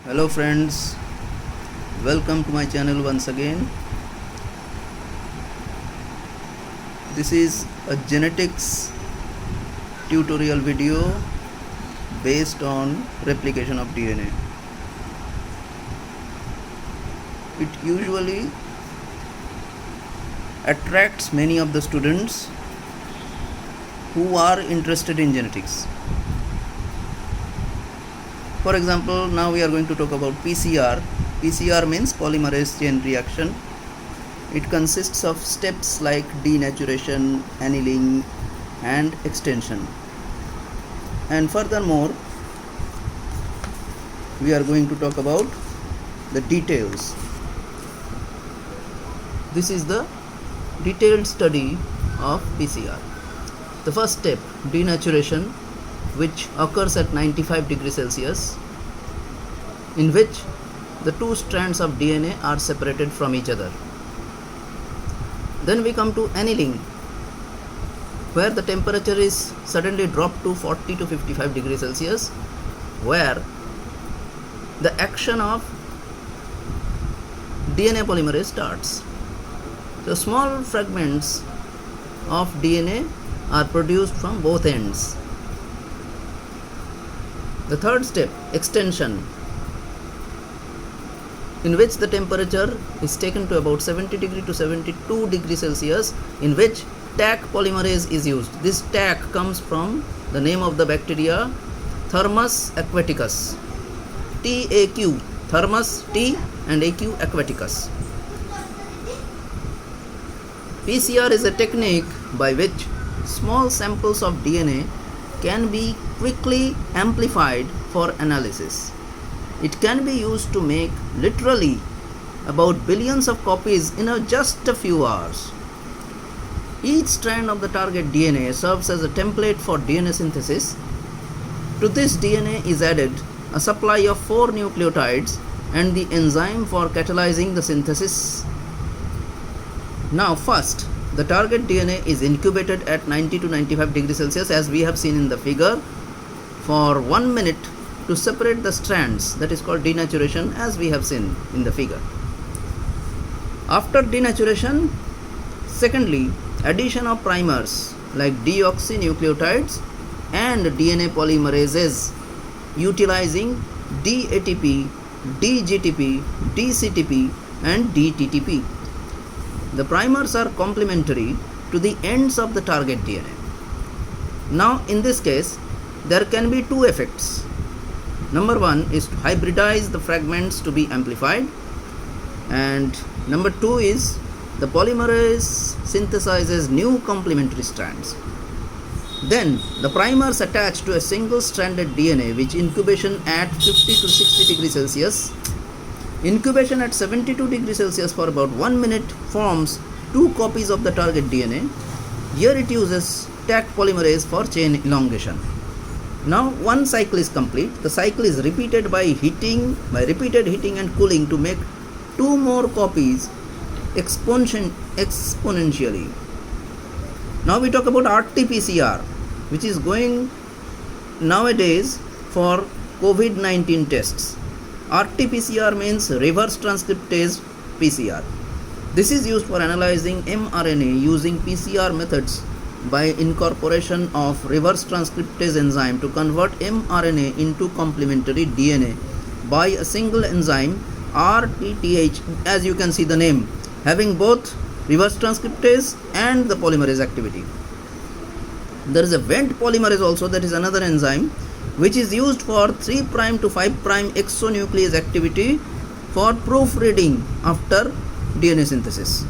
Hello friends, welcome to my channel once again. This is a genetics tutorial video based on replication of DNA. It usually attracts many of the students who are interested in genetics. For example, now we are going to talk about PCR. PCR means polymerase chain reaction. It consists of steps like denaturation, annealing and extension. And furthermore, we are going to talk about the details. This is the detailed study of PCR. The first step, denaturation, which occurs at 95 degrees Celsius, in which the two strands of DNA are separated from each other. Then we come to annealing, where the temperature is suddenly dropped to 40 to 55 degrees Celsius, where the action of DNA polymerase starts. So small fragments of DNA are produced from both ends. The third step, extension, in which the temperature is taken to about 70 degree to 72 degrees Celsius, in which Taq polymerase is used. This Taq comes from the name of the bacteria Thermus aquaticus. TAQ, Thermus T and AQ aquaticus. PCR is a technique by which small samples of DNA can be quickly amplified for analysis. It can be used to make literally about billions of copies in just a few hours. Each strand of the target DNA serves as a template for DNA synthesis. To this DNA is added a supply of 4 nucleotides and the enzyme for catalyzing the synthesis. Now first, the target DNA is incubated at 90 to 95 degrees Celsius, as we have seen in the figure, for 1 minute to separate the strands. That is called denaturation, as we have seen in the figure. After denaturation, secondly, addition of primers like deoxynucleotides and DNA polymerases utilizing DATP, DGTP, DCTP and DTTP. The primers are complementary to the ends of the target DNA. Now in this case, there can be two effects. Number one is to hybridize the fragments to be amplified, and number two is the polymerase synthesizes new complementary strands. Then the primers attach to a single stranded DNA, which incubation at 50 to 60 degrees Celsius. Incubation at 72 degrees Celsius for about 1 minute forms 2 copies of the target DNA. Here it uses Taq polymerase for chain elongation. Now one cycle is complete. The cycle is repeated by repeated heating and cooling to make 2 more copies exponentially. Now we talk about RT-PCR, which is going nowadays for COVID-19 tests. RT-PCR means reverse transcriptase PCR. This is used for analyzing mRNA using PCR methods by incorporation of reverse transcriptase enzyme to convert mRNA into complementary DNA by a single enzyme RTTH, as you can see the name, having both reverse transcriptase and the polymerase activity. There is a Wnt polymerase also, that is another enzyme which is used for 3' to 5' exonuclease activity for proofreading after DNA synthesis.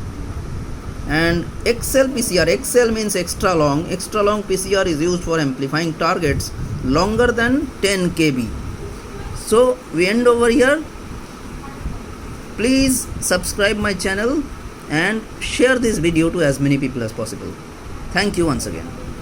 And XL PCR, XL means extra long PCR is used for amplifying targets longer than 10 kb. So we end over here. Please subscribe my channel and share this video to as many people as possible. Thank you once again.